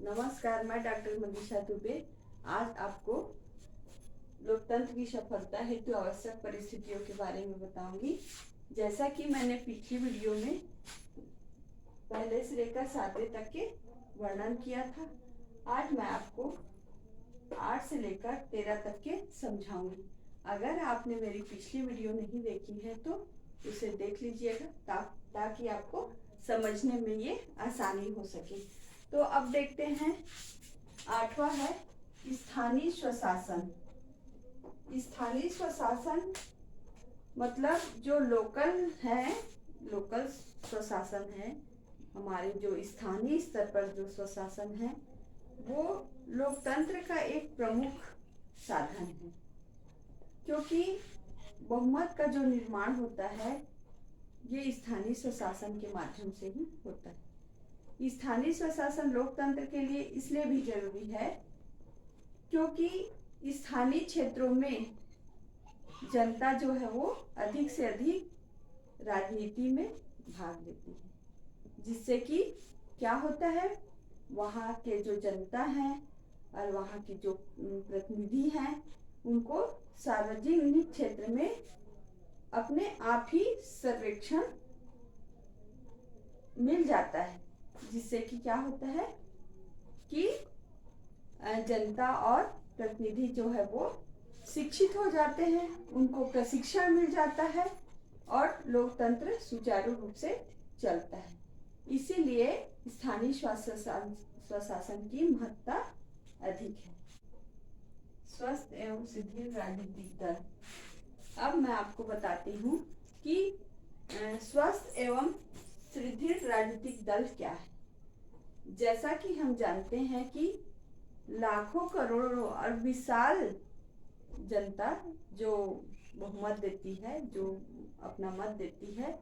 नमस्कार, मैं डॉक्टर मनीषा दुबे आज आपको लोकतंत्र की सफलता हेतु आवश्यक परिस्थितियों के बारे में बताऊंगी। जैसा कि मैंने पिछली वीडियो में पहले से लेकर 7वें तक के वर्णन किया था, आज मैं आपको 8 से लेकर 13 तक के समझाऊंगी। अगर आपने मेरी पिछली वीडियो नहीं देखी है तो उसे देख लीजिएगा ताकि आपको समझने में ये आसानी हो सके। तो अब देखते हैं, 8वां है स्थानीय स्वशासन। स्थानीय स्वशासन मतलब जो लोकल स्वशासन है, हमारे जो स्थानीय स्तर पर जो स्वशासन है वो लोकतंत्र का एक प्रमुख साधन है, क्योंकि बहुमत का जो निर्माण होता है ये स्थानीय स्वशासन के माध्यम से ही होता है। स्थानीय स्वशासन लोकतंत्र के लिए इसलिए भी जरूरी है क्योंकि स्थानीय क्षेत्रों में जनता जो है वो अधिक से अधिक राजनीति में भाग लेती है, जिससे कि क्या होता है, वहाँ के जो जनता है और वहाँ के जो प्रतिनिधि हैं उनको सार्वजनिक क्षेत्र में अपने आप ही सर्वेक्षण मिल जाता है, जिससे कि क्या होता है कि जनता और प्रतिनिधि जो है वो शिक्षित हो जाते हैं, उनको प्रशिक्षण मिल जाता है और लोकतंत्र सुचारू रूप से चलता है। इसीलिए स्थानीय स्वशासन की महत्ता अधिक है। स्वस्थ एवं शिथिल राजनीतिक दल। अब मैं आपको बताती हूँ कि स्वस्थ एवं शिथिल राजनीतिक दल क्या है। जैसा कि हम जानते हैं कि लाखों करोड़ों और विशाल जनता जो बहुमत देती है, जो अपना मत देती है,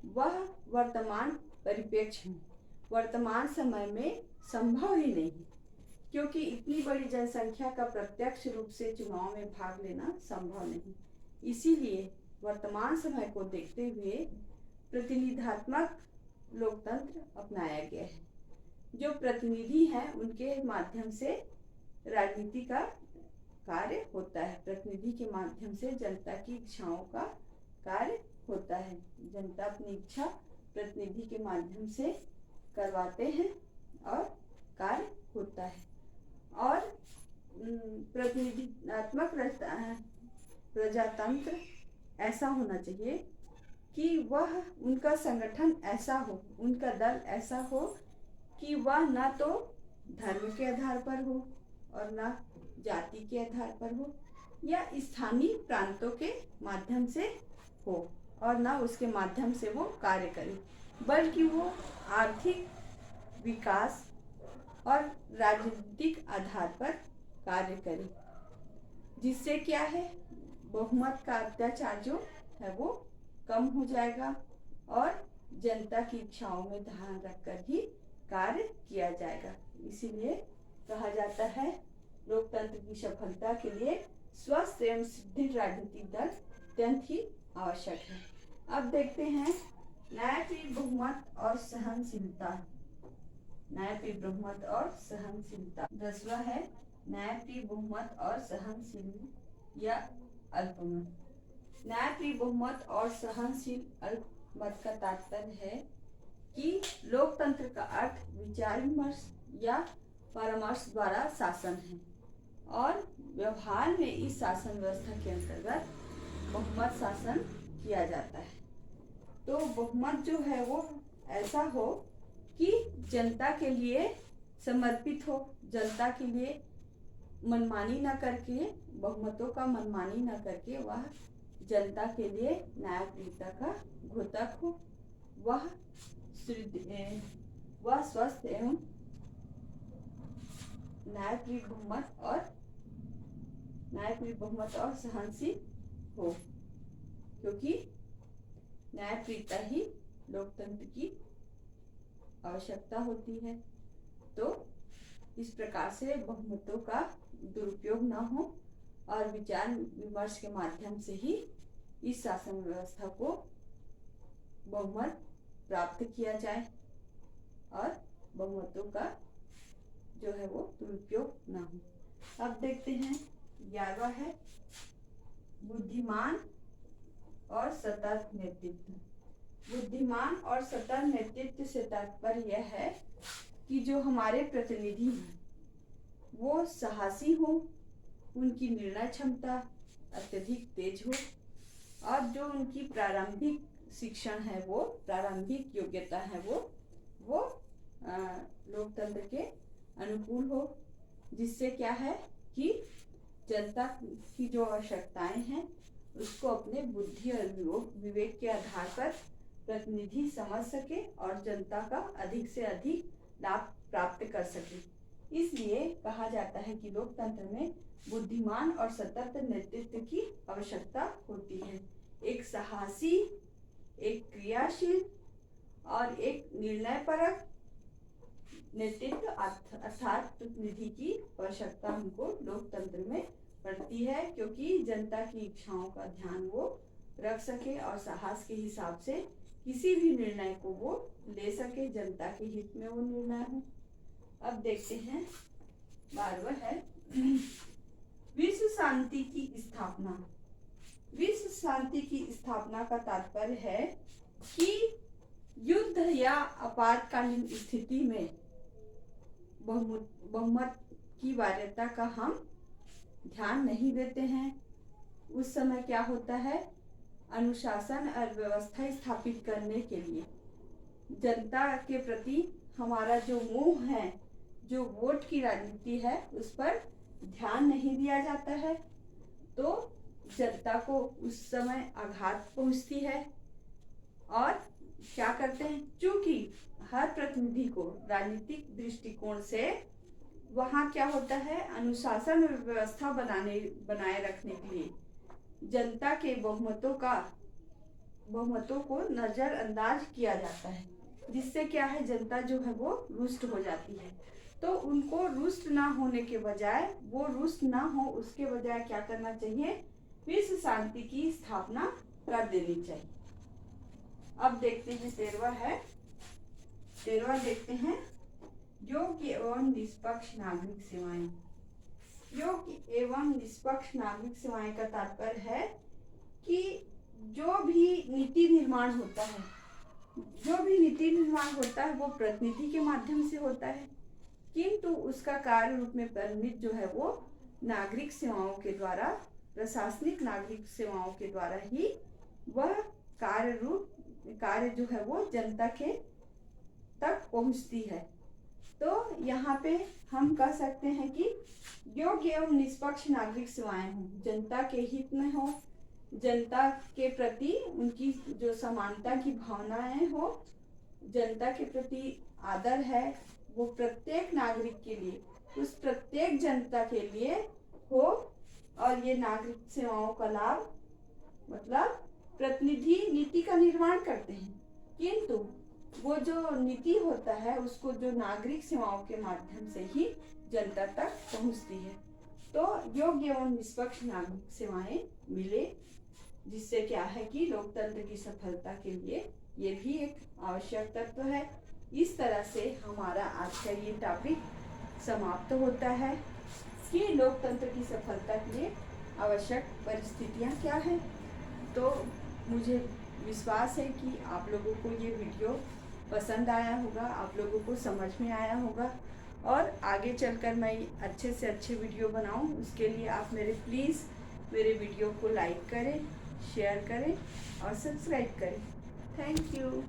वह वर्तमान परिप्रेक्ष्य में वर्तमान समय में संभव ही नहीं, क्योंकि इतनी बड़ी जनसंख्या का प्रत्यक्ष रूप से चुनाव में भाग लेना संभव नहीं। इसीलिए वर्तमान समय को देखते हुए प्रतिनिधात्मक लोकतंत्र अपनाया गया है। जो प्रतिनिधि हैं उनके माध्यम से राजनीति का कार्य होता है। प्रतिनिधि के माध्यम से जनता की इच्छाओं का कार्य होता है। जनता अपनी इच्छा प्रतिनिधि के माध्यम से करवाते हैं और कार्य होता है। और प्रतिनिधित्मक प्रजातंत्र ऐसा होना चाहिए कि वह उनका संगठन ऐसा हो, उनका दल ऐसा हो कि वह न तो धर्म के आधार पर हो और न जाति के आधार पर हो या स्थानीय प्रांतों के माध्यम से हो और न उसके माध्यम से वो कार्य करे, बल्कि वो आर्थिक विकास और राजनीतिक आधार पर कार्य करे, जिससे क्या है, बहुमत का अत्याचार जो है वो कम हो जाएगा और जनता की इच्छाओं में ध्यान रखकर ही कार्य किया जाएगा। इसीलिए कहा जाता है लोकतंत्र की सफलता के लिए स्वस्थ एवं शिथिल राजनीतिक दल अत्यंत ही आवश्यक है। अब देखते हैं न्यायप्रिय बहुमत और सहनशीलता। न्यायप्रिय बहुमत और सहनशीलता। 10वां है न्यायप्रिय बहुमत और सहनशील या अल्पमत। न्यायप्रिय बहुमत और सहनशील अल्पमत का तात्पर्य है कि लोकतंत्र का अर्थ विचार विमर्श या परामर्श द्वारा शासन है और व्यवहार में इस शासन व्यवस्था के अंतर्गत बहुमत शासन किया जाता है। तो बहुमत जो है वो ऐसा हो कि जनता के लिए समर्पित हो, जनता के लिए मनमानी न करके, बहुमतों का मनमानी न करके वह जनता के लिए न्यायप्रियता का घोतक हो। वह स्वस्थ एवं न्यायप्रिय बहुमत और सहनशील हो, क्योंकि न्यायप्रियता ही लोकतंत्र की आवश्यकता होती है। तो इस प्रकार से बहुमतों का दुरुपयोग न हो और विचार विमर्श के माध्यम से ही इस शासन व्यवस्था को बहुमत प्राप्त किया जाए और बहुमतों का जो है वो दुरुपयोग ना हो। अब देखते हैं 11वां है बुद्धिमान और सतत नेतृत्व। बुद्धिमान और सतत नेतृत्व से तात्पर्य यह है कि जो हमारे प्रतिनिधि हैं वो साहसी हो, उनकी निर्णय क्षमता अत्यधिक तेज हो और जो उनकी प्रारंभिक शिक्षण है वो प्रारंभिक योग्यता है वो लोकतंत्र के अनुकूल हो, जिससे क्या है कि जनता की जो आवश्यकताएं हैं उसको अपने बुद्धि और विवेक के आधार पर प्रतिनिधि समझ सके और जनता का अधिक से अधिक लाभ प्राप्त कर सके। इसलिए कहा जाता है कि लोकतंत्र में बुद्धिमान और सतत नेतृत्व की आवश्यकता होती है। एक साहसी, एक क्रियाशील और एक निर्णयपरक नेतृत्व अर्थात प्रतिनिधि की आवश्यकता हमको लोकतंत्र में पड़ती है, क्योंकि जनता की इच्छाओं का ध्यान वो रख सके और साहस के हिसाब से किसी भी निर्णय को वो ले सके, जनता के हित में वो निर्णय हो। अब देखते हैं 12वां है विश्व शांति की स्थापना। विश्व शांति की स्थापना का तात्पर्य है कि युद्ध या आपातकालीन स्थिति में बहुमत की वैधता का हम ध्यान नहीं देते हैं। उस समय क्या होता है, अनुशासन और व्यवस्था स्थापित करने के लिए जनता के प्रति हमारा जो मोह है, जो वोट की राजनीति है, उस पर ध्यान नहीं दिया जाता है, तो जनता को उस समय आघात पहुंचती है। और क्या करते हैं, चूंकि हर प्रतिनिधि को राजनीतिक दृष्टिकोण से वहाँ क्या होता है, अनुशासन और व्यवस्था बनाए रखने के लिए जनता के बहुमतों को नजरअंदाज किया जाता है, जिससे क्या है, जनता जो है वो रुष्ट हो जाती है। तो उनको रुष्ट ना होने के बजाय, वो रुष्ट ना हो उसके बजाय क्या करना चाहिए, विश्व शांति की स्थापना कर देनी चाहिए। अब देखते हैं 13वां है। 13वां देखते हैं योग्य एवं निष्पक्ष नागरिक सेवाएं। योग्य एवं निष्पक्ष नागरिक सेवाएं का तात्पर्य है कि जो भी नीति निर्माण होता है वो प्रतिनिधि के माध्यम से होता है, किंतु उसका कार्य रूप में परिणित जो है वो नागरिक सेवाओं के द्वारा, प्रशासनिक नागरिक सेवाओं के द्वारा ही वह कार्य जो है वो जनता के तक पहुंचती है। तो यहाँ पे हम कह सकते हैं कि योग्य एवं निष्पक्ष नागरिक सेवाएं हों, जनता के हित में हो, जनता के प्रति उनकी जो समानता की भावनाएं हो, जनता के प्रति आदर है वो प्रत्येक नागरिक के लिए, उस प्रत्येक जनता के लिए हो। और ये नागरिक सेवाओं का लाभ मतलब प्रतिनिधि नीति का निर्माण करते हैं, किंतु वो जो नीति होता है उसको जो नागरिक सेवाओं के माध्यम से ही जनता तक पहुंचती है। तो योग्य एवं निष्पक्ष नागरिक सेवाएं मिले, जिससे क्या है कि लोकतंत्र की सफलता के लिए ये भी एक आवश्यक तत्व है। इस तरह से हमारा आज का ये टॉपिक समाप्त होता है कि लोकतंत्र की सफलता के लिए आवश्यक परिस्थितियां क्या है। तो मुझे विश्वास है कि आप लोगों को ये वीडियो पसंद आया होगा, आप लोगों को समझ में आया होगा, और आगे चलकर मैं अच्छे से अच्छे वीडियो बनाऊं, उसके लिए आप प्लीज़ मेरे वीडियो को लाइक करें, शेयर करें और सब्सक्राइब करें। Thank you.